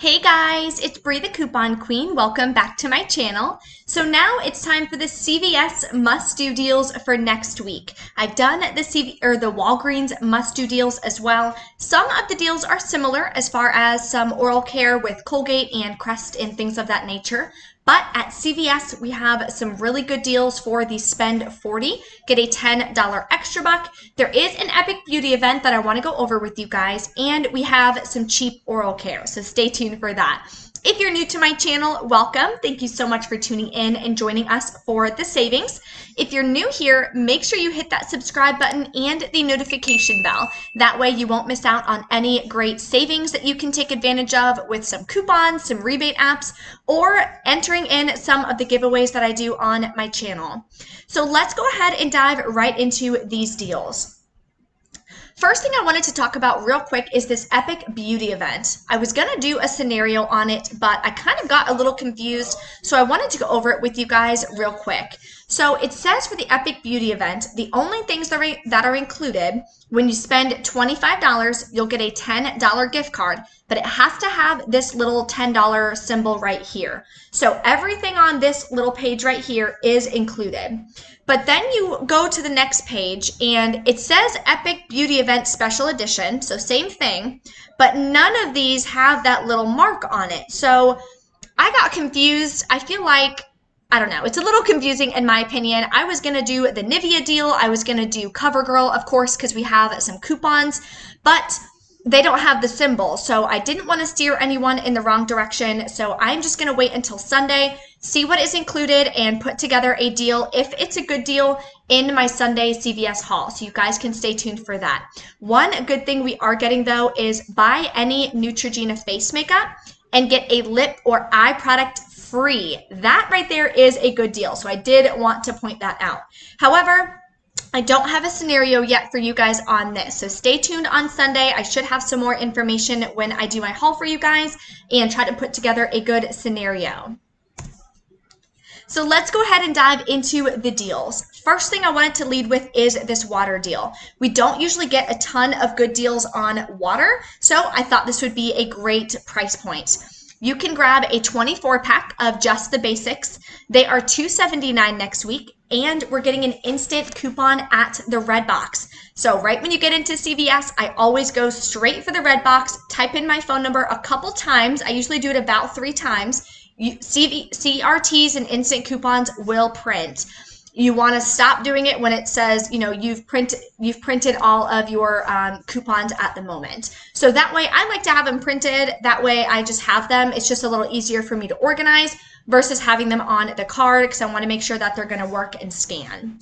Hey guys, it's Bree the Coupon Queen. Welcome back to my channel. So now it's time for the CVS must-do deals for next week. I've done the Walgreens must-do deals as well. Some of the deals are similar as far as some oral care with Colgate and Crest and things of that nature. But at CVS, we have some really good deals for the spend $40, get a $10 extra buck. There is an epic beauty event that I want to go over with you guys, and we have some cheap oral care, so stay tuned for that. If you're new to my channel, welcome. Thank you so much for tuning in and joining us for the savings. If you're new here, make sure you hit that subscribe button and the notification bell. That way you won't miss out on any great savings that you can take advantage of with some coupons, some rebate apps, or entering in some of the giveaways that I do on my channel. So let's go ahead and dive right into these deals. First thing I wanted to talk about real quick is this epic beauty event. I was going to do a scenario on it, but I kind of got a little confused, so I wanted to go over it with you guys real quick. So it says for the epic beauty event, the only things that are included, when you spend $25, you'll get a $10 gift card, but it has to have this little $10 symbol right here. So everything on this little page right here is included. But then you go to the next page and it says Epic Beauty Event Special Edition, so same thing, but none of these have that little mark on it. So I got confused. I feel like, I don't know, it's a little confusing in my opinion. I was going to do the Nivea deal. I was going to do CoverGirl, of course, because we have some coupons, but they don't have the symbol. So I didn't want to steer anyone in the wrong direction. So I'm just going to wait until Sunday, see what is included, and put together a deal if it's a good deal in my Sunday CVS haul. So you guys can stay tuned for that. One good thing we are getting though is buy any Neutrogena face makeup and get a lip or eye product free. That right there is a good deal. So I did want to point that out. However, I don't have a scenario yet for you guys on this, so stay tuned on Sunday. I should have some more information when I do my haul for you guys and try to put together a good scenario. So let's go ahead and dive into the deals. First thing I wanted to lead with is this water deal. We don't usually get a ton of good deals on water, so I thought this would be a great price point. You can grab a 24-pack of just the basics. They are $2.79 next week, and we're getting an instant coupon at the red box. So right when you get into CVS, I always go straight for the red box, type in my phone number a couple times. I usually do it about 3 times. CRTs and instant coupons will print. You want to stop doing it when it says, you know, you've printed all of your coupons at the moment. So that way I like to have them printed. That way I just have them. It's just a little easier for me to organize versus having them on the card because I want to make sure that they're going to work and scan.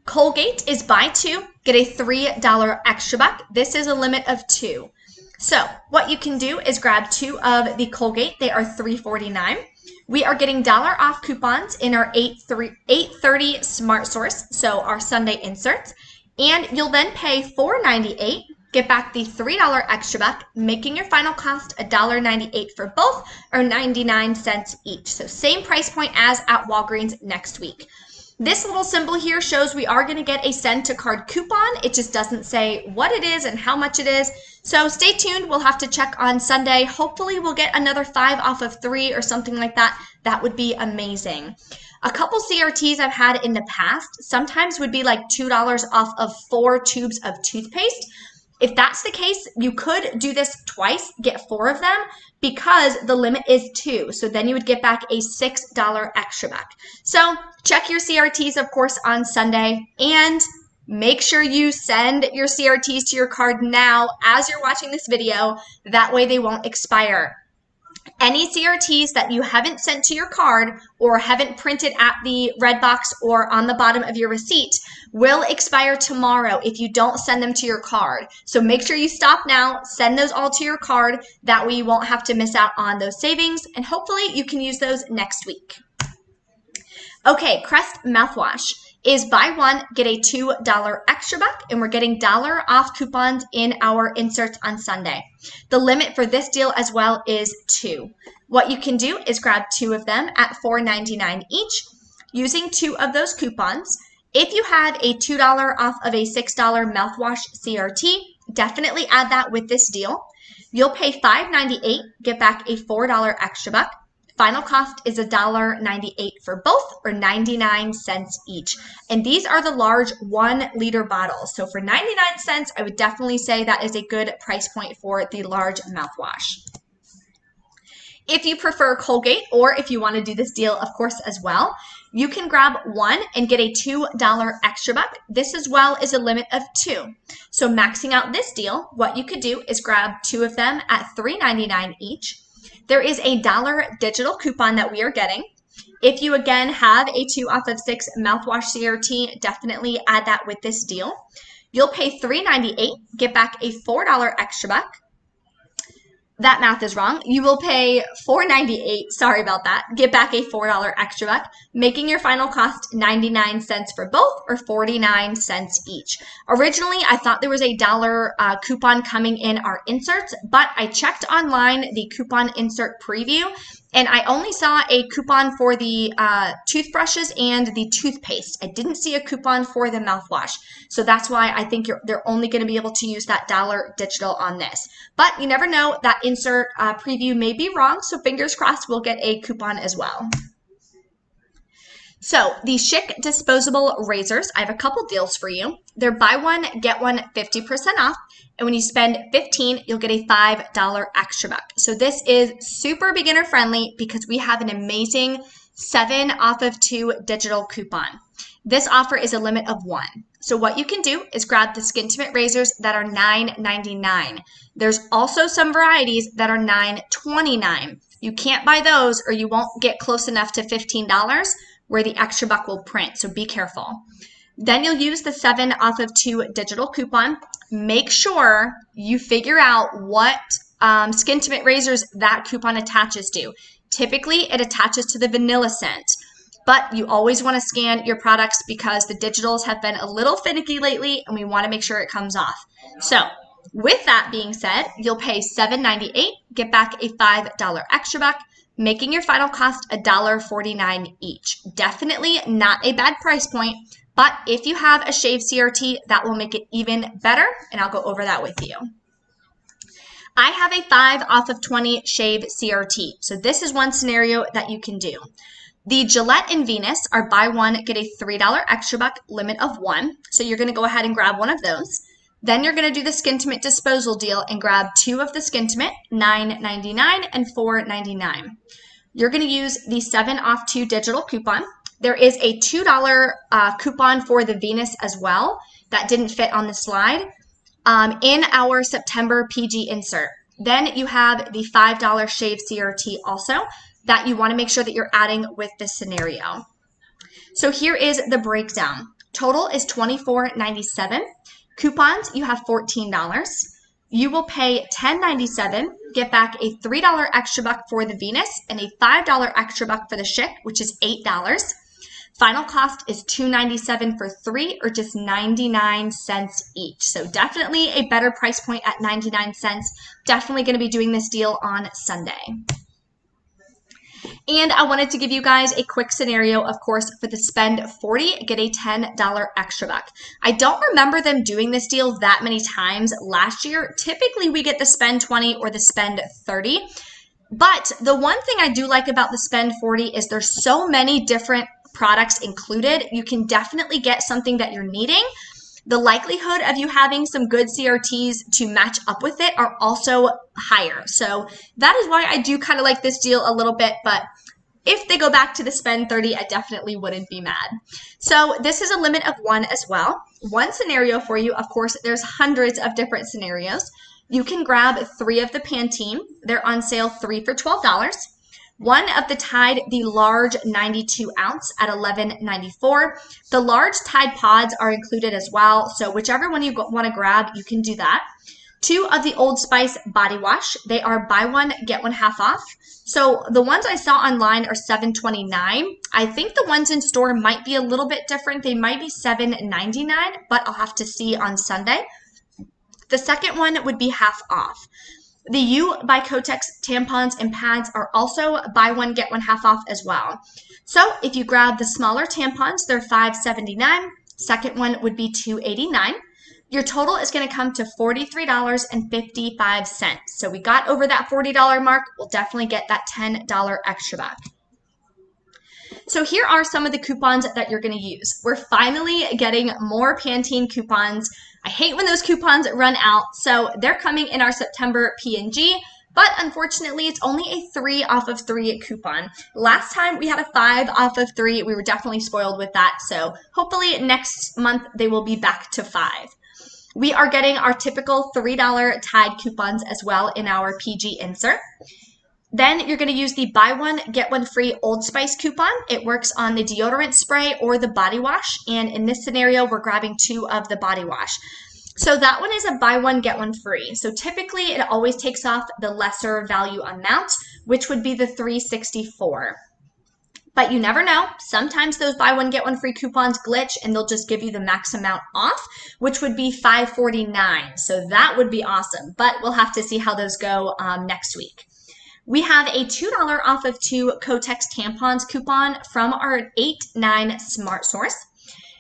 Colgate is buy 2, get a $3 extra buck. this is a limit of 2. So what you can do is grab 2 of the Colgate. They are $3.49. We are getting $1 off coupons in our 8/30 Smart Source, so our Sunday inserts. And you'll then pay $4.98, get back the $3 extra buck, making your final cost $1.98 for both, or 99 cents each. So same price point as at Walgreens next week. This little symbol here shows we are going to get a send to card coupon. It just doesn't say what it is and how much it is. So stay tuned. We'll have to check on Sunday. Hopefully we'll get another 5 off of 3 or something like that. That would be amazing. A couple CRTs I've had in the past sometimes would be like $2 off of 4 tubes of toothpaste. If that's the case, you could do this twice, get 4 of them, because the limit is 2. So then you would get back a $6 extra buck. So check your CRTs, of course, on Sunday, and make sure you send your CRTs to your card now as you're watching this video. That way they won't expire. Any CRTs that you haven't sent to your card or haven't printed at the red box or on the bottom of your receipt will expire tomorrow if you don't send them to your card. So make sure you stop now, send those all to your card. That way you won't have to miss out on those savings, and hopefully you can use those next week. Okay, Crest Mouthwash is buy 1, get a $2 extra buck, and we're getting $1 off coupons in our inserts on Sunday. The limit for this deal as well is 2. What you can do is grab 2 of them at $4.99 each, using 2 of those coupons. If you have a $2 off of a $6 mouthwash CRT, Definitely add that with this deal. You'll pay $5.98, get back a $4 extra buck. Final cost is $1.98 for both, or 99 cents each. And these are the large 1 liter bottles. So for 99 cents, I would definitely say that is a good price point for the large mouthwash. If you prefer Colgate, or if you want to do this deal, of course, as well, you can grab one and get a $2 extra buck. This as well is a limit of 2. So maxing out this deal, what you could do is grab 2 of them at $3.99 each. There is a $1 digital coupon that we are getting. If you again have a 2 off of 6 mouthwash CRT, definitely add that with this deal. You'll pay $3.98, get back a $4 extra buck. That math is wrong. You will pay $4.98, sorry about that, get back a $4 extra buck, making your final cost 99 cents for both, or 49 cents each. Originally, I thought there was a $1 coupon coming in our inserts, but I checked online the coupon insert preview, and I only saw a coupon for the toothbrushes and the toothpaste. I didn't see a coupon for the mouthwash. So that's why I think they're only going to be able to use that $1 digital on this. But you never know, that insert preview may be wrong, so fingers crossed we'll get a coupon as well. So the Schick disposable razors, I have a couple deals for you. They're buy one, get one 50% off. And when you spend $15, you'll get a $5 extra buck. So this is super beginner friendly because we have an amazing 7 off of 2 digital coupon. This offer is a limit of 1. So what you can do is grab the Skintimate razors that are $9.99. There's also some varieties that are $9.29. You can't buy those or you won't get close enough to $15 where the extra buck will print, so be careful. Then you'll use the 7 off of 2 digital coupon. Make sure you figure out what Skintimate razors that coupon attaches to. Typically, it attaches to the vanilla scent, but you always want to scan your products because the digitals have been a little finicky lately and we want to make sure it comes off. So with that being said, you'll pay $7.98, get back a $5 extra buck, making your final cost $1.49 each. Definitely not a bad price point, but if you have a Shave CRT, that will make it even better, and I'll go over that with you. I have a 5 off of 20 Shave CRT, so this is one scenario that you can do. The Gillette and Venus are buy one, get a $3 extra buck, limit of 1, so you're going to go ahead and grab one of those. Then you're going to do the Skintimate disposal deal and grab 2 of the Skintimate, $9.99 and $4.99. You're going to use the 7 off 2 digital coupon. There is a $2 coupon for the Venus as well that didn't fit on the slide in our September PG insert. Then you have the $5 Shave CRT also that you want to make sure that you're adding with this scenario. So here is the breakdown. Total is $24.97. Coupons, you have $14. You will pay $10.97, get back a $3 extra buck for the Venus and a $5 extra buck for the Schick, which is $8. Final cost is $2.97 for 3, or just 99 cents each. So definitely a better price point at 99 cents. Definitely going to be doing this deal on Sunday. And I wanted to give you guys a quick scenario, of course, for the spend $40, get a $10 extra buck. I don't remember them doing this deal that many times last year. Typically, we get the spend 20 or the spend 30. But the one thing I do like about the spend 40 is there's so many different products included. You can definitely get something that you're needing. The likelihood of you having some good CRTs to match up with it are also higher. So that is why I do kind of like this deal a little bit, but if they go back to the spend 30, I definitely wouldn't be mad. So this is a limit of 1 as well. One scenario for you, of course, there's hundreds of different scenarios. You can grab 3 of the Pantene. They're on sale 3 for $12. 1 of the Tide, the large 92 ounce at $11.94. The large Tide pods are included as well, so whichever one you want to grab, you can do that. 2 of the Old Spice body wash. They are buy one, get one half off. So the ones I saw online are $7.29. I think the ones in store might be a little bit different. They might be $7.99, but I'll have to see on Sunday. The second one would be half off. The U by Kotex tampons and pads are also buy one, get one half off as well. So if you grab the smaller tampons, they're $5.79. Second one would be $2.89. your total is going to come to $43.55. So we got over that $40 mark. We'll definitely get that $10 extra back. So here are some of the coupons that you're going to use. We're finally getting more Pantene coupons. I hate when those coupons run out, so they're coming in our September P&G, but unfortunately it's only a 3 off of 3 coupon. Last time we had a 5 off of 3. We were definitely spoiled with that, so hopefully next month they will be back to 5. We are getting our typical $3 Tide coupons as well in our PG insert. Then you're going to use the buy one, get one free Old Spice coupon. It works on the deodorant spray or the body wash. And in this scenario, we're grabbing 2 of the body wash. So that one is a buy one, get one free. So typically it always takes off the lesser value amount, which would be the $3.64. But you never know. Sometimes those buy one, get one free coupons glitch and they'll just give you the max amount off, which would be $5.49. So that would be awesome. But we'll have to see how those go next week. We have a $2 off of 2 Kotex tampons coupon from our 8-9 Smart Source.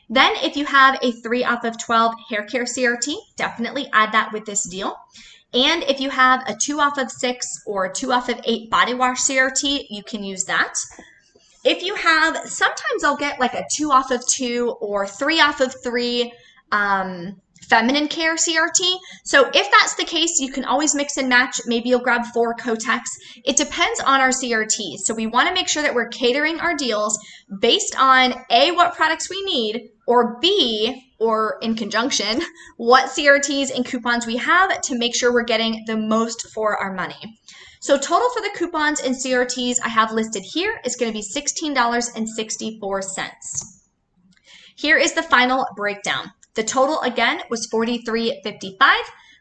Then if you have a 3 off of 12 hair care CRT, definitely add that with this deal. And if you have a 2 off of 6 or 2 off of 8 body wash CRT, you can use that. If you have, sometimes I'll get like a 2 off of 2 or 3 off of 3 feminine care CRT. So if that's the case, you can always mix and match. Maybe you'll grab 4 Kotex. It depends on our CRTs. So we want to make sure that we're catering our deals based on A, what products we need, or B, or in conjunction, what CRTs and coupons we have to make sure we're getting the most for our money. So total for the coupons and CRTs I have listed here is going to be $16.64. Here is the final breakdown. The total, again, was $43.55.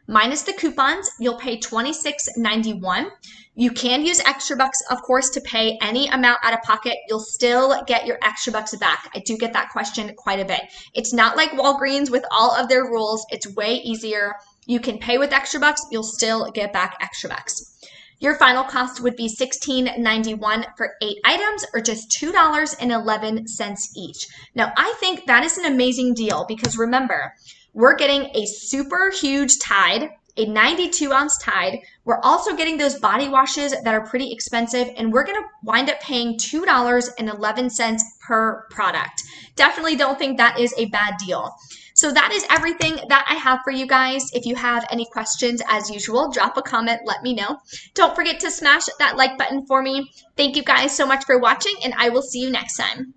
Minus the coupons, you'll pay $26.91. You can use extra bucks, of course, to pay any amount out of pocket. You'll still get your extra bucks back. I do get that question quite a bit. It's not like Walgreens with all of their rules. It's way easier. You can pay with extra bucks. You'll still get back extra bucks. Your final cost would be $16.91 for 8 items, or just $2.11 each. Now, I think that is an amazing deal because remember, we're getting a super huge Tide, a 92-ounce Tide. We're also getting those body washes that are pretty expensive, and we're going to wind up paying $2.11 per product. Definitely don't think that is a bad deal. So that is everything that I have for you guys. If you have any questions, as usual, drop a comment, let me know. Don't forget to smash that like button for me. Thank you guys so much for watching, and I will see you next time.